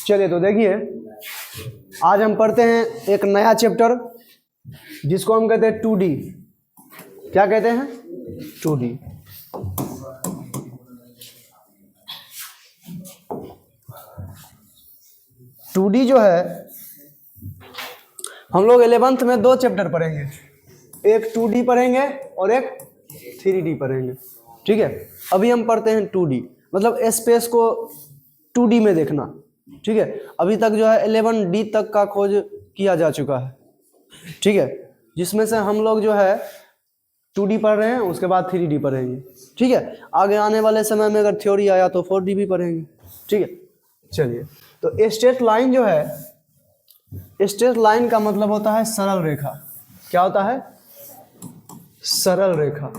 चलिए तो देखिए, आज हम पढ़ते हैं एक नया चैप्टर जिसको हम कहते हैं 2D। क्या कहते हैं? 2D। टू डी जो है, हम लोग 11th में 2 चैप्टर पढ़ेंगे, एक 2D पढ़ेंगे और एक 3D पढ़ेंगे। ठीक है, अभी हम पढ़ते हैं 2D, मतलब स्पेस को 2D में देखना। ठीक है, अभी तक जो है 11D तक का खोज किया जा चुका है। ठीक है, जिसमें से हम लोग जो है 2D पढ़ रहे हैं, उसके बाद 3D पढ़ेंगे। ठीक है, आगे आने वाले समय में अगर थ्योरी आया तो 4D भी पढ़ेंगे। ठीक है, चलिए तो स्ट्रेट लाइन जो है, स्ट्रेट लाइन का मतलब होता है सरल रेखा। क्या होता है? सरल रेखा।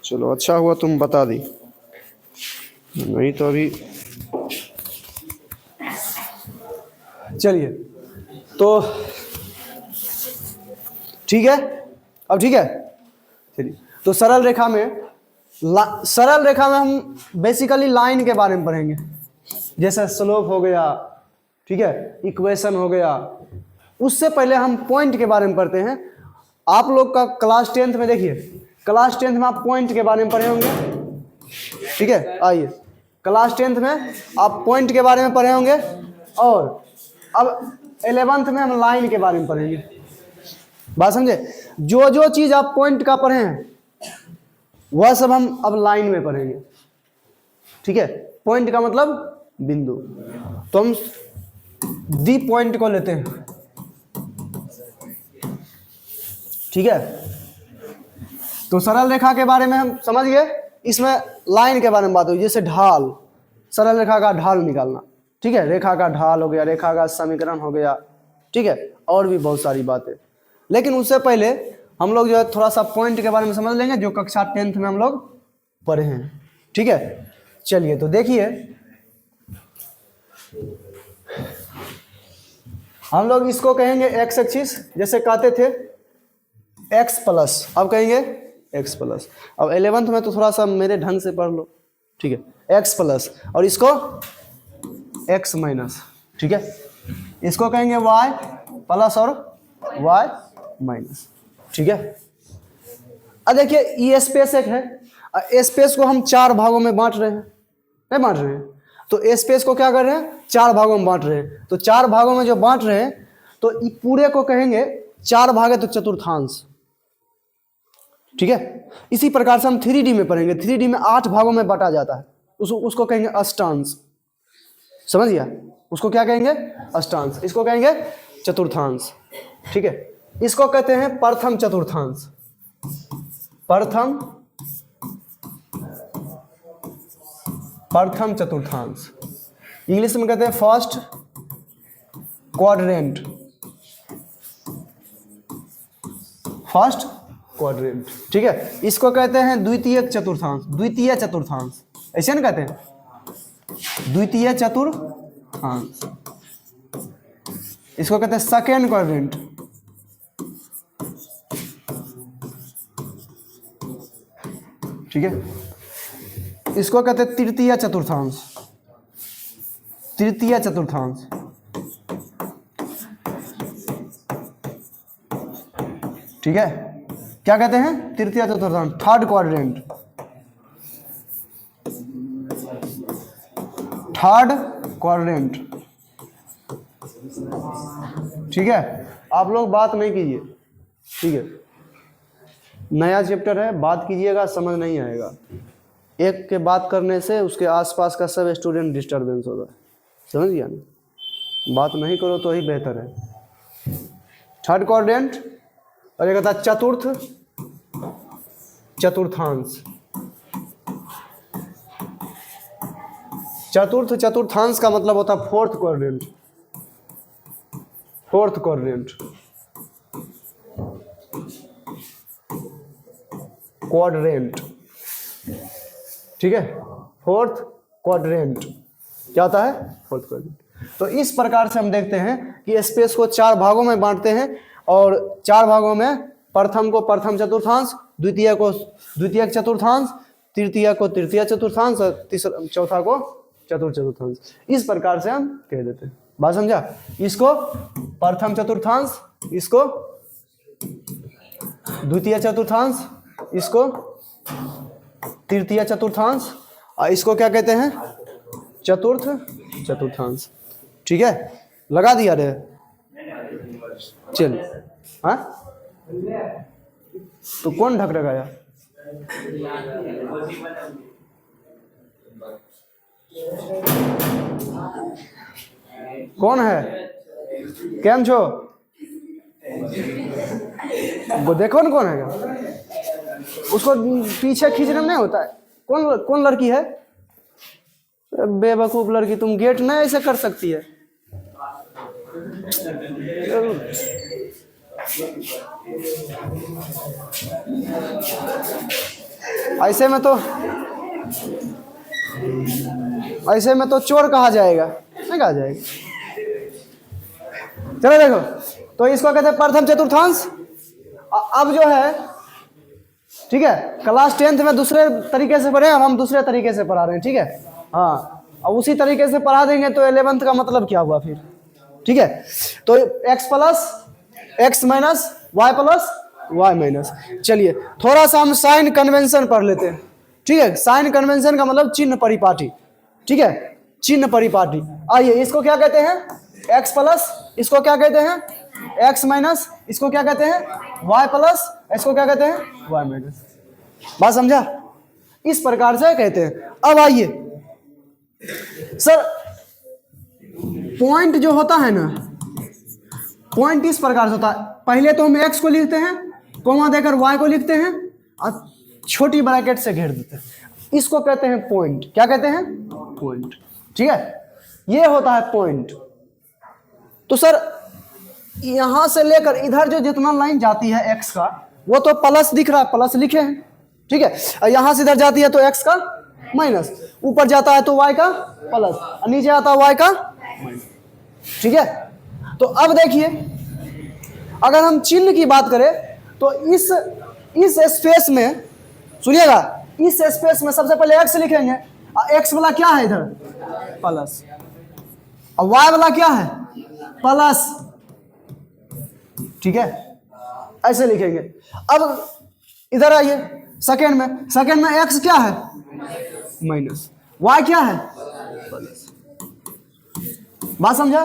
चलो अच्छा हुआ तुम बता दी, नहीं तो अभी। चलिए तो ठीक है, अब ठीक है। चलिए तो सरल रेखा में हम बेसिकली लाइन के बारे में पढ़ेंगे, जैसे स्लोप हो गया, ठीक है, इक्वेशन हो गया। उससे पहले हम पॉइंट के बारे में पढ़ते हैं। आप लोग का क्लास 10th में, देखिए क्लास 10th में आप पॉइंट के बारे में पढ़े होंगे। ठीक है, आइए क्लास 10th में आप पॉइंट के बारे में पढ़े होंगे, और अब 11th में हम लाइन के बारे में पढ़ेंगे। बात समझे? जो जो चीज आप पॉइंट का पढ़े हैं वह सब हम अब लाइन में पढ़ेंगे। ठीक है, पॉइंट का मतलब बिंदु। तो हम दी पॉइंट को लेते हैं। ठीक है, तो सरल रेखा के बारे में हम समझ गए। इसमें लाइन के बारे में बात हुई, जैसे ढाल, सरल रेखा का ढाल निकालना। ठीक है, रेखा का ढाल हो गया, रेखा का समीकरण हो गया। ठीक है, और भी बहुत सारी बातें। लेकिन उससे पहले हम लोग जो है थोड़ा सा पॉइंट के बारे में समझ लेंगे, जो कक्षा 10th में हम लोग पढ़े हैं। ठीक है, चलिए तो देखिए, हम लोग इसको कहेंगे एक्स एक्सिस, जैसे कहते थे एक्स प्लस, अब कहेंगे एक्स प्लस। अब 11th में तो थोड़ा सा मेरे ढंग से पढ़ लो। ठीक है, एक्स प्लस, और इसको एक्स माइनस। ठीक है, इसको कहेंगे वाई प्लस और वाई माइनस। ठीक है, अब देखिए ये स्पेस एक है, स्पेस को हम 4 भागों में बांट रहे हैं, नहीं बांट रहे हैं? तो स्पेस को क्या कर रहे हैं? 4 भागों में बांट रहे हैं। तो 4 भागों में जो बांट रहे हैं, तो पूरे को कहेंगे 4 भाग है तो चतुर्थांश। ठीक है, इसी प्रकार से हम 3D में पढ़ेंगे। 3D में 8 भागों में बांटा जाता है, उसको कहेंगे अष्टांश। समझ गया? उसको क्या कहेंगे? अष्टांश। इसको कहेंगे चतुर्थांश। ठीक है, इसको कहते हैं प्रथम चतुर्थांश। प्रथम चतुर्थांश, इंग्लिश में कहते हैं फर्स्ट क्वाड्रेंट। First quadrant. ठीक है, इसको कहते हैं द्वितीयक चतुर्थांश, द्वितीय चतुर्थांश, ऐसे ना कहते हैं, द्वितीय चतुर्थांश। इसको कहते हैं सेकेंड क्वाड्रेंट। ठीक है, इसको कहते हैं तृतीय चतुर्थांश, तृतीय चतुर्थांश। ठीक है, क्या कहते हैं, तृतीय चतुर्थांश, थर्ड क्वाड्रेंट, थर्ड क्वाड्रेंट। ठीक है, आप लोग बात नहीं कीजिए, ठीक है, नया चैप्टर है, बात कीजिएगा, समझ नहीं आएगा। एक के बात करने से उसके आसपास का सब स्टूडेंट डिस्टर्बेंस होगा, समझ गया ना, बात नहीं करो तो ही बेहतर है। थर्ड क्वाड्रेंट और ये कहता है चतुर्थ चतुर्थांश। चतुर्थ चतुर्थांश का मतलब होता है fourth quadrant, fourth quadrant, quadrant. ठीक है, फोर्थ क्वाड्रेंट क्या होता है, फोर्थ क्वाड्रेंट। तो इस प्रकार से हम देखते हैं कि स्पेस को चार भागों में बांटते हैं, और चार भागों में प्रथम को प्रथम चतुर्थांश, द्वितीय को द्वितीयक चतुर्थांश, तृतीय को तृतीय चतुर्थांश और तीसरा चौथा को चतुर्थ चतुर्थांश। इस प्रकार से हम कह देते हैं, बात समझा। इसको प्रथम चतुर्थांश, इसको द्वितीय चतुर्थांश, इसको तृतीय चतुर्थांश, और इसको क्या कहते हैं, चतुर्थ चतुर्थांश। ठीक है, लगा दिया रे, चल। हाँ, तो कौन ढक लगाया, कौन है, केम छो, वो देखो ना कौन है, उसको पीछे खींचने में नहीं होता है। कौन कौन लड़की है, बेवकूफ लड़की, तुम गेट नहीं ऐसे कर सकती है। ऐसे में तो चोर कहा जाएगा, नहीं कहा जाएगा। चलो देखो, तो इसको कहते हैं प्रथम चतुर्थांश। अब जो है, ठीक है, क्लास 10th में दूसरे तरीके से पढ़े, अब हम दूसरे तरीके से पढ़ा रहे हैं। ठीक है, हाँ, अब उसी तरीके से पढ़ा देंगे तो 11th का मतलब क्या हुआ फिर। ठीक है, तो x plus x minus y plus y minus. चलिए थोड़ा सा हम साइन कन्वेंशन पढ़ लेते हैं। ठीक है, साइन कन्वेंशन का मतलब चिन्ह परिपाटी। ठीक है, चिन्ह परिपाटी। आइए, इसको क्या कहते हैं, x प्लस, इसको क्या कहते हैं x माइनस, इसको क्या कहते हैं y प्लस, इसको क्या कहते हैं y माइनस। बात समझा, इस प्रकार से कहते हैं। अब आइए सर, पॉइंट जो होता है ना, पॉइंट इस प्रकार से होता है, पहले तो हम x को लिखते हैं, कोमा देकर y को लिखते हैं और छोटी ब्रैकेट से घेर देते हैं, इसको कहते हैं पॉइंट। क्या कहते हैं, पॉइंट। ठीक है, ये होता है पॉइंट। तो सर यहां से लेकर इधर जो जितना लाइन जाती है x का, वो तो प्लस दिख रहा है, प्लस लिखे हैं। ठीक है, और यहां से इधर जाती है तो x का माइनस, ऊपर जाता है तो y का प्लस, और नीचे आता है y का माइनस। ठीक है, तो अब देखिए, अगर हम चिन्ह की बात करें तो इस स्पेस में, सुनिएगा, इस स्पेस में सबसे पहले x लिखेंगे, और x वाला क्या है इधर प्लस, और y वाला क्या है प्लस। ठीक है, ऐसे लिखेंगे। अब इधर आइए, सेकेंड में x क्या है माइनस, y क्या है प्लस। बात समझा।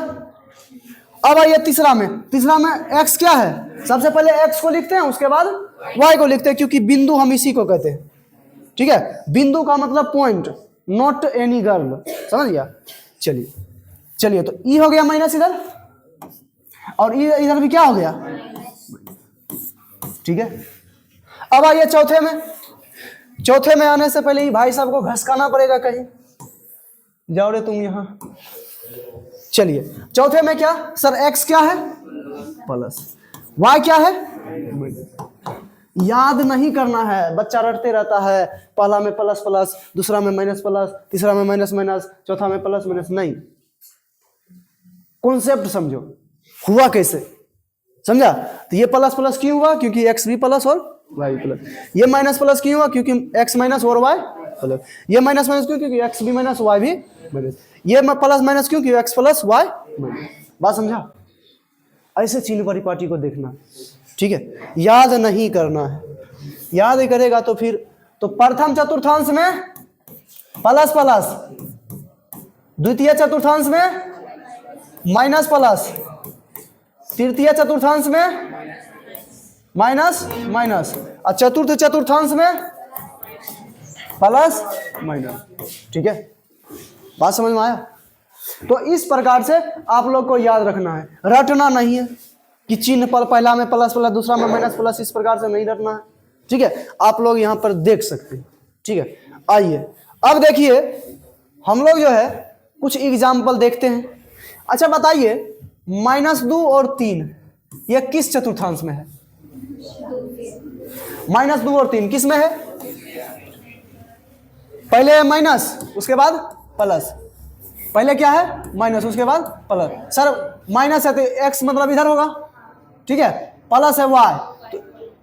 अब आइए तीसरा में x क्या है, सबसे पहले x को लिखते हैं, उसके बाद y को लिखते हैं, क्योंकि बिंदु हम इसी को कहते हैं। ठीक है, बिंदु का मतलब पॉइंट, नॉट एनी गर्ल, समझ गया। चलिए तो ई हो गया माइनस इधर, और इधर भी क्या हो गया। ठीक है, अब आइए चौथे में आने से पहले ही भाई साहब को घसकाना पड़ेगा कहीं, जाओ रे तुम यहां। चलिए चौथे में क्या सर, x क्या है प्लस, y क्या है। याद नहीं करना है, बच्चा रटते रहता है, पहला में प्लस प्लस, दूसरा में माइनस प्लस, तीसरा में माइनस माइनस, चौथा में प्लस माइनस, नहीं। कॉन्सेप्ट समझो हुआ कैसे, समझा? तो ये प्लस प्लस क्यों हुआ? क्योंकि एक्स भी प्लस और वाई प्लस। ये माइनस प्लस क्यों हुआ? क्योंकि एक्स माइनस और वाई प्लस। ये माइनस माइनस क्यों? क्योंकि एक्स भी माइनस वाई भी माइनस। ये प्लस माइनस क्यों? क्योंकि एक्स प्लस वाई माइनस। बात समझा? ऐसे चिन्ह परिपाटी को देखना, ठीक है, याद नहीं करना है। याद करेगा तो फिर तो प्रथम चतुर्थांश में प्लस प्लस, द्वितीय चतुर्थांश में माइनस प्लस, तृतीय चतुर्थांश में माइनस माइनस, और चतुर्थ चतुर्थांश में प्लस माइनस। ठीक है, बात समझ में आया? तो इस प्रकार से आप लोग को याद रखना है, रटना नहीं है कि चिन्ह पर पहला में प्लस प्लस, दूसरा में माइनस प्लस, इस प्रकार से नहीं रटना है। ठीक है, आप लोग यहाँ पर देख सकते हैं। ठीक है, आइए अब देखिए हम लोग जो है कुछ एग्जाम्पल देखते हैं। अच्छा बताइए, -2 और 3 यह किस चतुर्थांश में है? -2 और 3 किस में है? पहले माइनस, उसके बाद प्लस। पहले क्या है? माइनस, उसके बाद प्लस। सर माइनस है तो एक्स मतलब इधर होगा, ठीक है, प्लस है वाई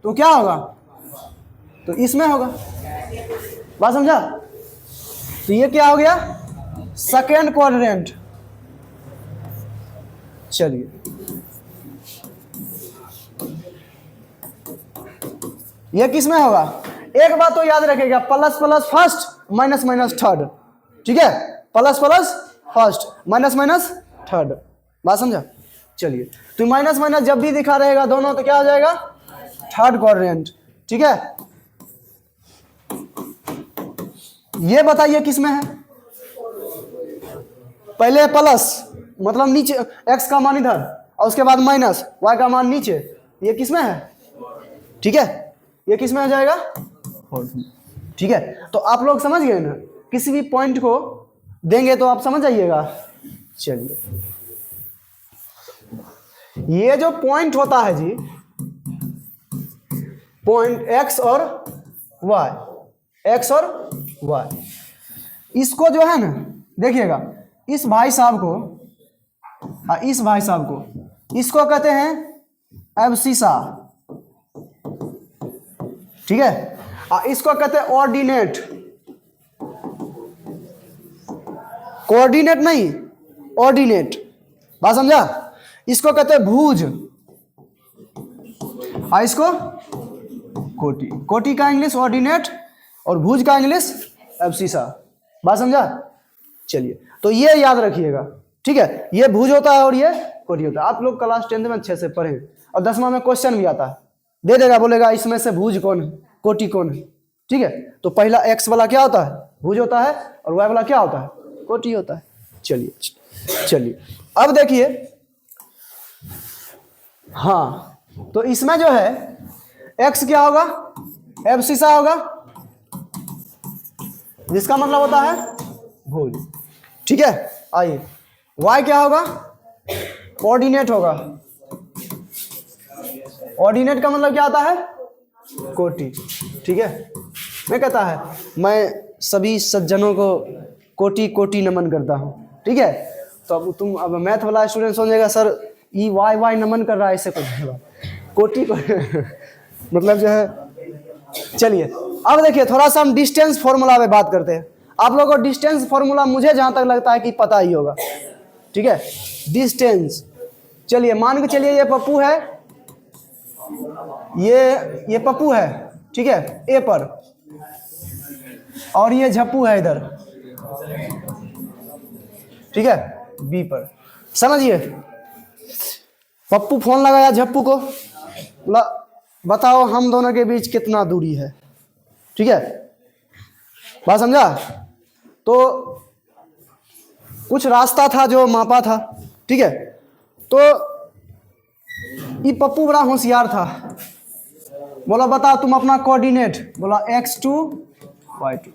तो क्या होगा? तो इसमें होगा। बात समझा? तो ये क्या हो गया? Second quadrant. चलिए ये किस में होगा? एक बात तो याद रखेगा, plus plus first, minus minus third. ठीक है, plus plus first, minus minus third. बात समझा? चलिए, तो माइनस माइनस जब भी दिखा रहेगा दोनों तो क्या हो जाएगा? Third quadrant. ठीक है, ये बताइए किस में है? पहले प्लस मतलब नीचे, एक्स का मान इधर और उसके बाद माइनस, वाई का मान नीचे। ये किस में है? ठीक है, ये किस में हो जाएगा? ठीक है, तो आप लोग समझ गए ना? किसी भी पॉइंट को देंगे तो आप समझ जाइएगा। चलिए, ये जो पॉइंट होता है जी, पॉइंट एक्स और वाई, एक्स और वाई, इसको जो है ना देखिएगा, इस भाई साहब को, इस भाई साहब को, इसको कहते हैं एब्सिसा। ठीक है, इसको कहते हैं ऑर्डिनेट। कोऑर्डिनेट नहीं, ऑर्डिनेट। बात समझा? इसको कहते हैं भुज, इसको कोटि। कोटि का इंग्लिश ऑर्डिनेट और भुज का इंग्लिश एब्सिसा। बात समझा? चलिए, तो ये याद रखिएगा। ठीक है, ये भुज होता है और ये कोटि होता है। आप लोग क्लास 10th में अच्छे से पढ़े और 10वां में क्वेश्चन भी आता है, दे देगा, बोलेगा इसमें से भुज कौन है, कोटि कौन है। ठीक है, तो पहला एक्स वाला क्या होता है? भुज होता है, और वाई वाला क्या होता है? कोटि होता है। चलिए अब देखिए, हाँ, तो इसमें जो है एक्स क्या होगा? एब्सिसा होगा, जिसका मतलब होता है भुज। ठीक है, आइए, वाई क्या होगा? ऑर्डिनेट होगा। ऑर्डिनेट का मतलब क्या होता है? कोटि। ठीक है, मैं कहता है, मैं सभी सज्जनों को कोटि कोटि नमन करता हूँ। ठीक है, तो अब मैथ वाला स्टूडेंट समझेगा सर ई वाई वाई नमन कर रहा है, ऐसे कुछ कोटि को मतलब जो है। चलिए अब देखिए, थोड़ा सा हम डिस्टेंस फॉर्मूला पे बात करते हैं। आप लोगों को डिस्टेंस फॉर्मूला मुझे जहां तक लगता है कि पता ही होगा। ठीक है, डिस्टेंस। चलिए मान के चलिए ये पप्पू है, ये पप्पू है, ठीक है, ए पर, और ये झप्पू है इधर, ठीक है, बी पर। समझिए, पप्पू फोन लगाया झप्पू को, बोला बताओ हम दोनों के बीच कितना दूरी है। ठीक है, बात समझा? तो कुछ रास्ता था जो मापा था। ठीक है, तो ये पप्पू बड़ा होशियार था, बोला बताओ तुम अपना कोऑर्डिनेट, बोला x2 y2।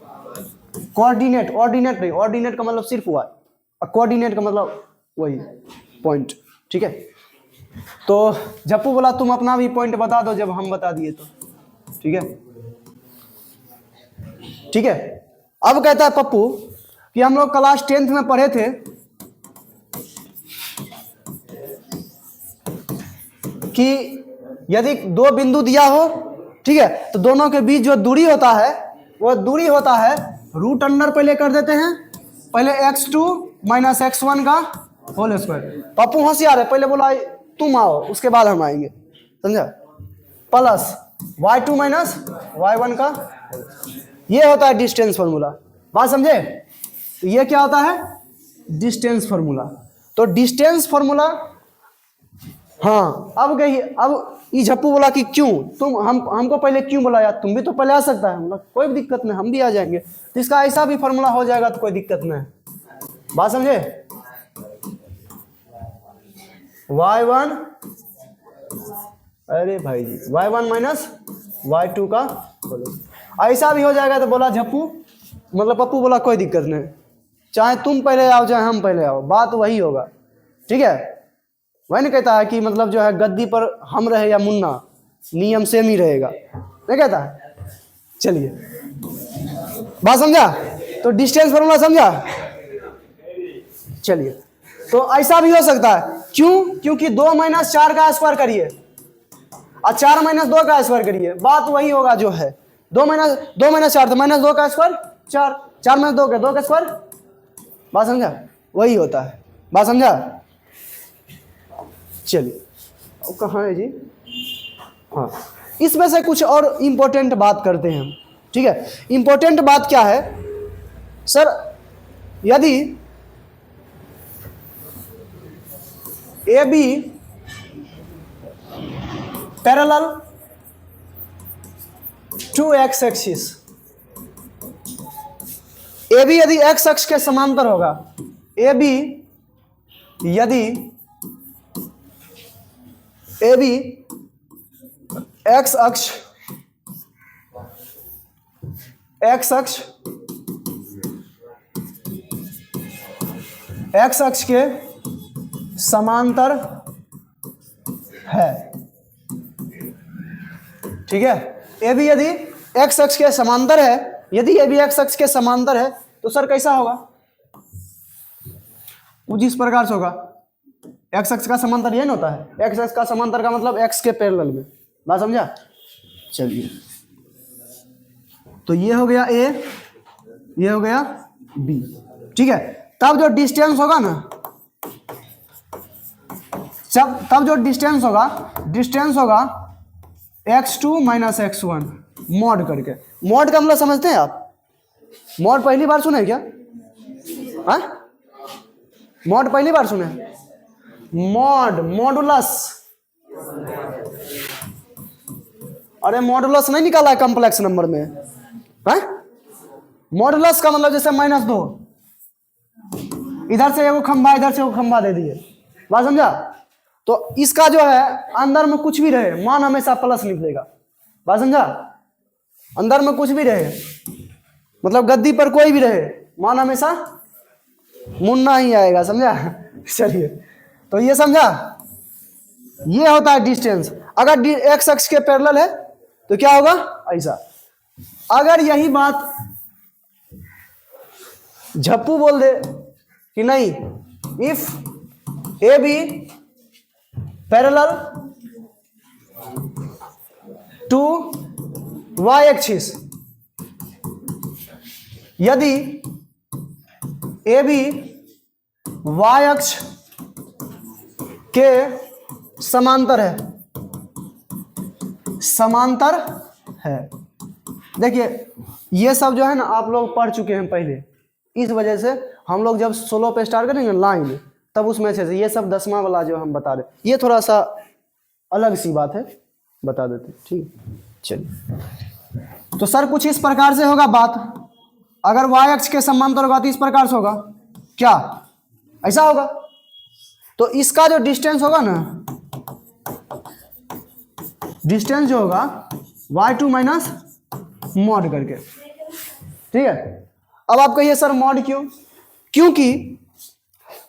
कोऑर्डिनेट, ऑर्डिनेट नहीं, ऑर्डिनेट का मतलब सिर्फ y, और कोऑर्डिनेट का मतलब वही पॉइंट। ठीक है, तो जप्पू बोला तुम अपना भी पॉइंट बता दो जब हम बता दिए तो। ठीक है, ठीक है। अब कहता है पप्पू कि हम लोग क्लास 10th में पढ़े थे कि यदि दो बिंदु दिया हो, ठीक है, तो दोनों के बीच जो दूरी होता है वो दूरी होता है रूट अंडर पहले कर देते हैं, पहले x2 माइनस x1 का होल स्क्वायर। पप्पू होशियार है, पहले बोला तुम आओ उसके बाद हम आएंगे, समझा, प्लस y2 माइनस y1 का, ये होता है डिस्टेंस फार्मूला। बात समझे? तो ये क्या होता है? Distance formula. तो डिस्टेंस फार्मूला, हाँ अब गई। अब ये झप्पू बोला कि क्यों तुम हमको पहले क्यों बोला यार, तुम भी तो पहले आ सकता है। हम लोग कोई दिक्कत नहीं, हम भी आ जाएंगे। तो इसका ऐसा भी फार्मूला हो जाएगा तो कोई दिक्कत नहीं। बात समझे? y1, अरे भाई जी y1 माइनस y2 का ऐसा भी हो जाएगा। तो बोला झप्पू, मतलब पप्पू बोला कोई दिक्कत नहीं, चाहे तुम पहले आओ चाहे हम पहले आओ, बात वही होगा, ठीक है। वही नहीं कहता है कि मतलब जो है गद्दी पर हम रहे या मुन्ना, नियम सेम ही रहेगा, नहीं कहता है। चलिए बात समझा? तो डिस्टेंस फार्मूला समझा? चलिए, तो ऐसा भी हो सकता है, क्यों? क्योंकि 2 माइनस 4 का स्क्वायर करिए और 4 माइनस 2 का स्क्वायर करिए, बात वही होगा जो है। 2 माइनस 4 तो माइनस 2 का स्क्वायर 4, 4 माइनस 2 का स्क्वायर। बात समझा? वही होता है। बात समझा? चलिए, अब कहाँ है जी? हाँ, इसमें से कुछ और इंपॉर्टेंट बात करते हैं हम, ठीक है। इंपॉर्टेंट बात क्या है सर? यदि A B parallel to x axis, A B यदि एक्स अक्ष के समांतर होगा, ए बी यदि ए बी एक्स अक्ष के समांतर है, ठीक है। ए बी यदि एक्स अक्ष के समांतर है, यदि ए बी एक्स अक्ष के समांतर है तो सर कैसा होगा? कुछ इस प्रकार से होगा। एक्स अक्ष का समांतर ये नहीं होता है, एक्स अक्ष का समांतर का मतलब एक्स के पैरेलल में। बात समझा? चलिए, तो ये हो गया ए, ये हो गया बी, ठीक है। तब जो डिस्टेंस होगा ना, तब जो डिस्टेंस होगा x2 माइनस x1 मॉड करके। मॉड का मतलब समझते हैं आप? मॉड पहली बार सुने क्या? हाँ, मॉड पहली बार सुने? मॉडुलस, अरे मॉडुलस नहीं निकाला है कॉम्प्लेक्स नंबर में? हाँ, मॉडुलस का मतलब जैसे -2, इधर से एगो खंभा इधर से एगो खंभा दे दिए। बात समझा? तो इसका जो है अंदर में कुछ भी रहे, मान हमेशा प्लस निकलेगा। बात समझा? अंदर में कुछ भी रहे, मतलब गद्दी पर कोई भी रहे, मान हमेशा मुन्ना ही आएगा, समझा? चलिए, तो ये समझा? ये होता है डिस्टेंस। अगर एक्स अक्ष के पैरेलल है तो क्या होगा? ऐसा। अगर यही बात झप्पू बोल दे कि नहीं, if A B parallel to y axis, यदि ए बी y अक्ष के समांतर है, देखिए ये सब जो है ना आप लोग पढ़ चुके हैं पहले, इस वजह से हम लोग जब सोलो पे स्टार्ट करेंगे लाइन, तब उसमें से ये सब 10वां वाला जो हम बता रहे, ये थोड़ा सा अलग सी बात है, बता देते। ठीक, चलिए। तो सर कुछ इस प्रकार से होगा बात, अगर y अक्ष के समांतर होगा तो इस प्रकार से होगा, क्या ऐसा होगा? तो इसका जो डिस्टेंस होगा ना, डिस्टेंस जो होगा y2 माइनस मॉड करके, ठीक है। अब आप कहिए सर मॉड क्यों? क्योंकि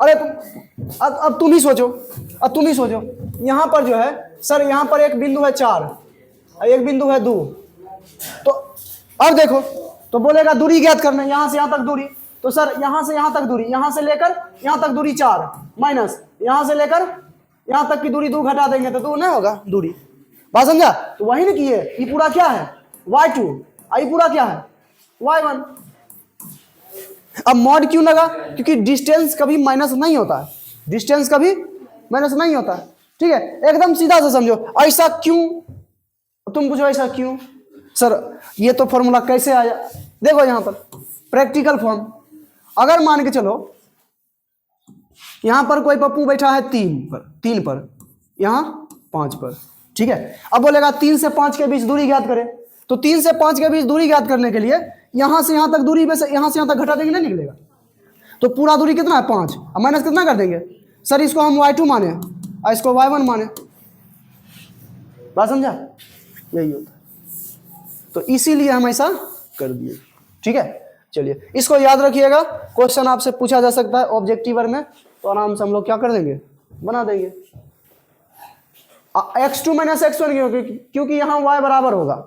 अरे अब तुम ही सोचो, यहाँ पर जो है सर, यहाँ पर एक बिंदु है 4, एक बिंदु है 2, तो अब देखो, तो बोलेगा दूरी ज्ञात करना, यहां से यहां तक दूरी, तो सर यहां से यहां तक दूरी, यहां से लेकर यहां तक दूरी 4 माइनस यहां से लेकर यहां तक की दूरी 2 घटा देंगे तो 2 नहीं होगा दूरी, बात समझा? तो वही ना किए, ये पूरा क्या है y2, ये पूरा क्या है y1। अब मॉड क्यों लगा? क्योंकि डिस्टेंस कभी माइनस नहीं होता है, डिस्टेंस कभी माइनस नहीं होता है, ठीक है, एकदम सीधा से समझो। ऐसा क्यों? तुम पूछो ऐसा क्यों सर, ये तो फॉर्मूला कैसे आया? देखो यहां पर प्रैक्टिकल फॉर्म, अगर मान के चलो यहां पर कोई पप्पू बैठा है 3 पर, यहां 5 पर, ठीक है। अब बोलेगा 3 से 5 के बीच दूरी ज्ञात करें, तो 3 से 5 के बीच दूरी ज्ञात करने के लिए यहां से यहां तक दूरी में से यहां से यहां तक घटा देंगे, नहीं निकलेगा। तो पूरा दूरी कितना है 5, अब माइनस कितना कर देंगे? सर इसको हम y2 माने और इसको y1 माने, बात समझा? यही होता है, तो इसीलिए हम ऐसा कर दिए, ठीक है। चलिए इसको याद रखिएगा, क्वेश्चन आपसे पूछा जा सकता है ऑब्जेक्टिवर में, तो आराम से हम लोग क्या कर देंगे, बना देंगे। x2 माइनस x1 क्योंकि यहाँ y बराबर होगा,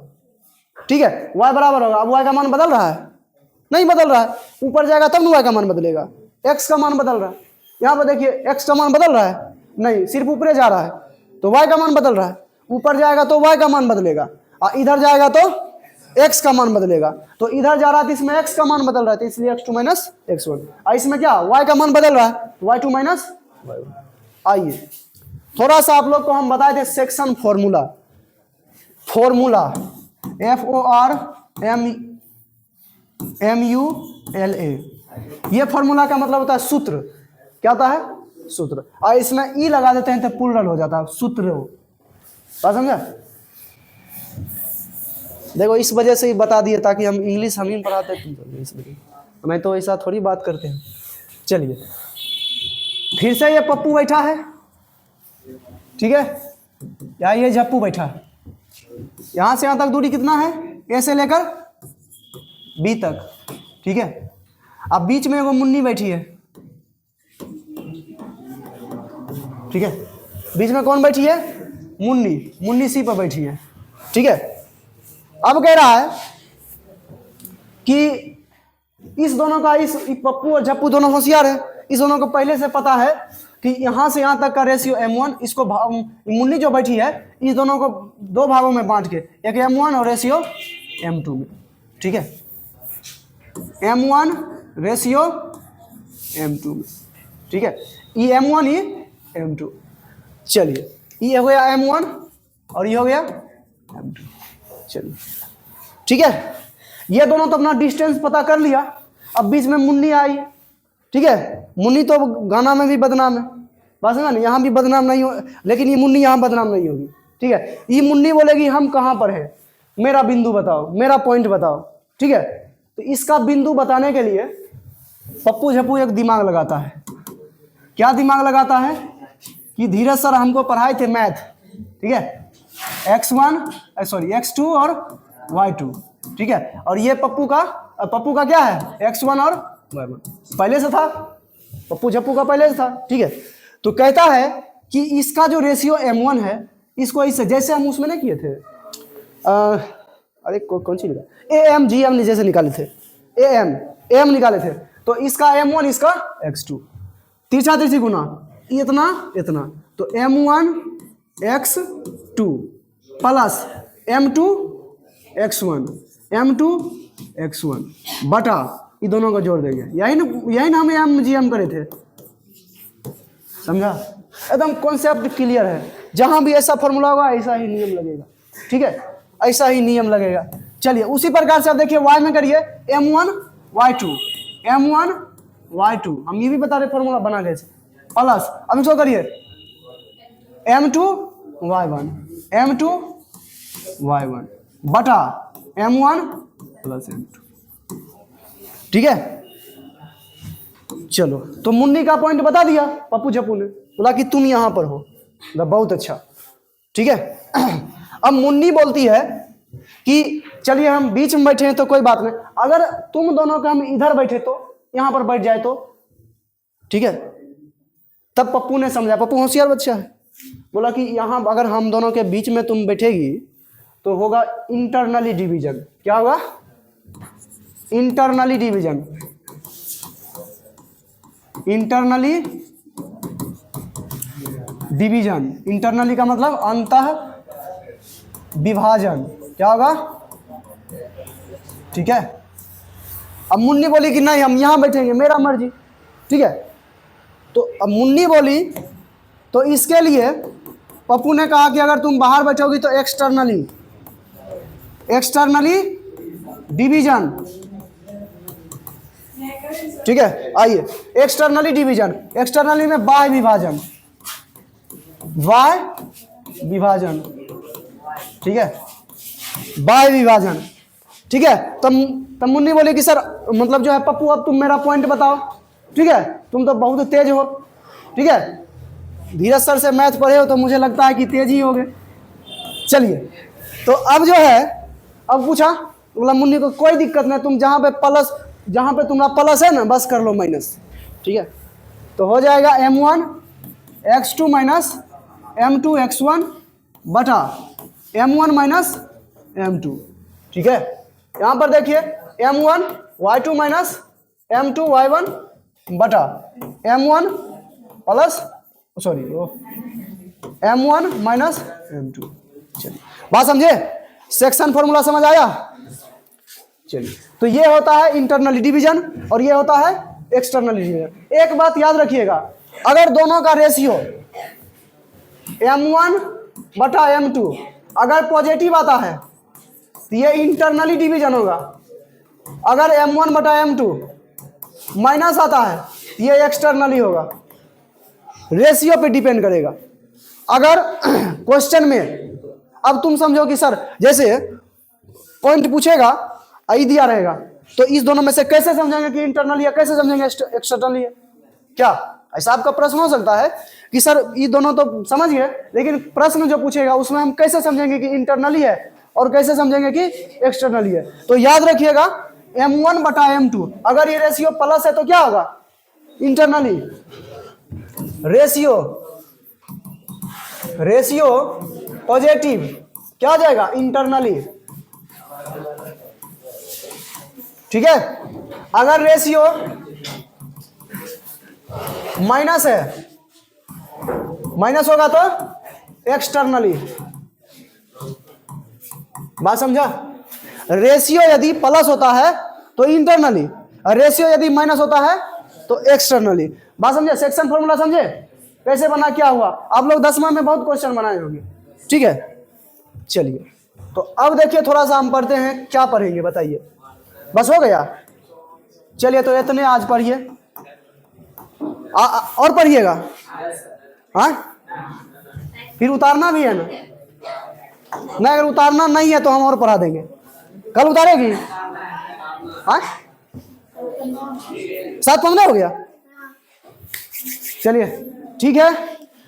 ठीक है, y बराबर होगा। अब y का मान बदल रहा है? नहीं बदल रहा है, ऊपर जाएगा तब ना y का मान बदलेगा, x का मान बदल रहा है। यहाँ पर देखिए x का मान बदल रहा है, नहीं, सिर्फ ऊपर जा रहा है तो y का मान बदल रहा है, ऊपर जाएगा तो y का मान बदलेगा, और इधर जाएगा तो x का मान बदलेगा। तो इधर जा रहा है तो इसमें x का मान बदल रहा है, तो इसलिए x2 माइनस x1, और इसमें क्या y का मान बदल रहा है, y2 माइनस y1। आइए थोड़ा सा आप लोग को हम बताए थे सेक्शन फॉर्मूला, FORMULA, ये फॉर्मूला का मतलब होता है सूत्र, क्या होता है सूत्र, और इसमें ई लगा देते हैं तो प्लूरल हो जाता है सूत्र, बात समझा? देखो इस वजह से ही बता दिए ताकि हम इंग्लिश हम ही पढ़ाते हैं, इस वजह मैं तो ऐसा थोड़ी बात करते हैं। चलिए फिर से ये पप्पू बैठा है, ठीक है, या ये झप्पू बैठा है, यहां से यहां तक दूरी कितना है, ए से लेकर बी तक, ठीक है। अब बीच में एगो मुन्नी बैठी है, ठीक है, बीच में कौन बैठी है, मुन्नी सी पर बैठी है, ठीक है। अब कह रहा है कि इस दोनों का, इस पप्पू और झप्पू दोनों होशियार है, इस दोनों को पहले से पता है कि यहां से यहां तक का रेशियो m1, इसको मुन्नी जो बैठी है इस दोनों को 2 भागों में बांट के, एक m1 और रेशियो m2 में, ठीक है, m1 रेशियो m2 में, ठीक है, ये m1 ये m2। चलिए ये हो गया m1 और ये हो गया m2, चलिए ठीक है। ये दोनों तो अपना डिस्टेंस पता कर लिया। अब बीच में मुन्नी आई, ठीक है, मुन्नी तो गाना में भी बदनाम है, बस ना, यहाँ भी बदनाम नहीं हो, लेकिन ये मुन्नी यहाँ बदनाम नहीं होगी, ठीक है। ये मुन्नी बोलेगी हम कहाँ पर है, मेरा बिंदु बताओ, मेरा पॉइंट बताओ, ठीक है। तो इसका बिंदु बताने के लिए पप्पू झप्पू एक दिमाग लगाता है। क्या दिमाग लगाता है कि धीरज सर हमको पढ़ाए थे मैथ, ठीक है, x2 और y2, ठीक है, और ये पप्पू का क्या है x1 और y1, पहले से था, पप्पू झप्पू का पहले से था, ठीक है। तो कहता है कि इसका जो रेशियो m1 है, इसको इससे, जैसे हम उसमें नहीं किए थे, अरे कौन सी निकाले, AMGM जैसे निकाले थे, AM निकाले थे, तो इसका m1 इसका x2, तिरछा तिरछी गुना, इतना, तो m1 x2 plus m2 x1 बटा ये दोनों को जोड़ देंगे, यही ना हम AMGM करे थे, समझा? एकदम कॉन्सेप्ट क्लियर है। जहां भी ऐसा फॉर्मूला होगा ऐसा ही नियम लगेगा, ठीक है, ऐसा ही नियम लगेगा। चलिए उसी प्रकार से आप देखिए y में करिए m1 y2, हम ये भी बता रहे फॉर्मूला बना गए प्लस, अब इसको करिए m2 y1 बटा m1 प्लस m2, ठीक है। चलो तो मुन्नी का पॉइंट बता दिया पप्पू झप्पू ने, बोला कि तुम यहां पर हो, बहुत अच्छा, ठीक है। अब मुन्नी बोलती है कि चलिए हम बीच में बैठे हैं तो कोई बात नहीं, अगर तुम दोनों का हम इधर बैठे तो यहां पर बैठ जाए तो, ठीक है। तब पप्पू ने समझा, पप्पू होशियार बच्चा है, बोला कि यहां अगर हम दोनों के बीच में तुम बैठेगी तो होगा इंटरनली डिवीजन। क्या होगा? Internally division. Internally division, internally का मतलब अंतः विभाजन। क्या होगा? ठीक है। अब मुन्नी बोली कि नहीं हम यहां बैठेंगे, मेरा मर्जी। ठीक है, तो अब मुन्नी बोली तो इसके लिए पप्पू ने कहा कि अगर तुम बाहर बैठोगी तो एक्सटर्नली, एक्सटर्नली डिवीजन। ठीक है, आइए एक्सटर्नली डिवीजन, एक्सटर्नली में बाह्य विभाजन, बाह्य विभाजन। ठीक है, बाह्य विभाजन। ठीक है, तब मुन्नी बोले कि सर मतलब जो है पप्पू अब तुम मेरा पॉइंट बताओ। ठीक है, तुम तो बहुत तेज हो। ठीक है, धीरज सर से मैथ पढ़े हो तो मुझे लगता है कि तेज ही होगे। चलिए, तो अब जो है अब पूछा, बोला मुन्नी को कोई दिक्कत नहीं, तुम जहाँ पे प्लस, जहाँ पे तुम्हारा प्लस है ना बस कर लो माइनस। ठीक है, तो हो जाएगा m1 x2 minus m2 x1 बटा m1 माइनस m2। ठीक है, यहाँ पर देखिए m1 y2 minus m2 y1 बटा m1 plus sorry m1 minus m2। चलिए, बात समझे? सेक्शन फॉर्मूला समझ आया? चलिए, तो ये होता है इंटरनल डिवीजन और ये होता है एक्सटर्नल डिवीजन। एक बात याद रखिएगा, अगर दोनों का रेशियो m1 बटा m2 अगर पॉजिटिव आता है तो ये इंटरनली डिवीजन होगा। अगर m1 बटा m2 माइनस आता है तो ये एक्सटर्नली होगा। रेशियो पे डिपेंड करेगा। अगर क्वेश्चन में अब तुम समझो कि सर जैसे पॉइंट पूछेगा आई दिया रहेगा, तो इस दोनों में से कैसे समझेंगे कि इंटरनली है, कैसे समझेंगे एक्सटर्नली है? क्या ऐसा आपका प्रश्न हो सकता है कि सर ये दोनों तो समझ गए, लेकिन प्रश्न जो पूछेगा उसमें हम कैसे समझेंगे कि इंटरनली है और कैसे समझेंगे कि एक्सटर्नली है? तो याद रखिएगा m1 बटा m2 अगर ये रेशियो प्लस है तो क्या होगा? इंटरनली। रेशियो पॉजिटिव क्या हो जाएगा? इंटरनली। ठीक है, अगर रेशियो माइनस है, माइनस होगा तो एक्सटर्नली। बात समझा? रेशियो यदि प्लस होता है तो इंटरनली, और रेशियो यदि माइनस होता है तो एक्सटर्नली। बात समझे? सेक्शन फॉर्मूला समझे कैसे बना, क्या हुआ? आप लोग 10वां में बहुत क्वेश्चन बनाए होंगे। ठीक है, चलिए, तो अब देखिए थोड़ा सा हम पढ़ते हैं, क्या पढ़ेंगे बताइए? बस हो गया? चलिए, तो इतने आज पढ़िए, और पढ़िएगा। हाँ, फिर उतारना भी है ना? नहीं, अगर उतारना नहीं है तो हम और पढ़ा देंगे। कल उतारेगी? हाँ, 7-15 हो गया? चलिए, ठीक है,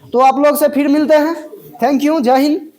तो आप लोग से फिर मिलते हैं। थैंक यू, जय हिंद।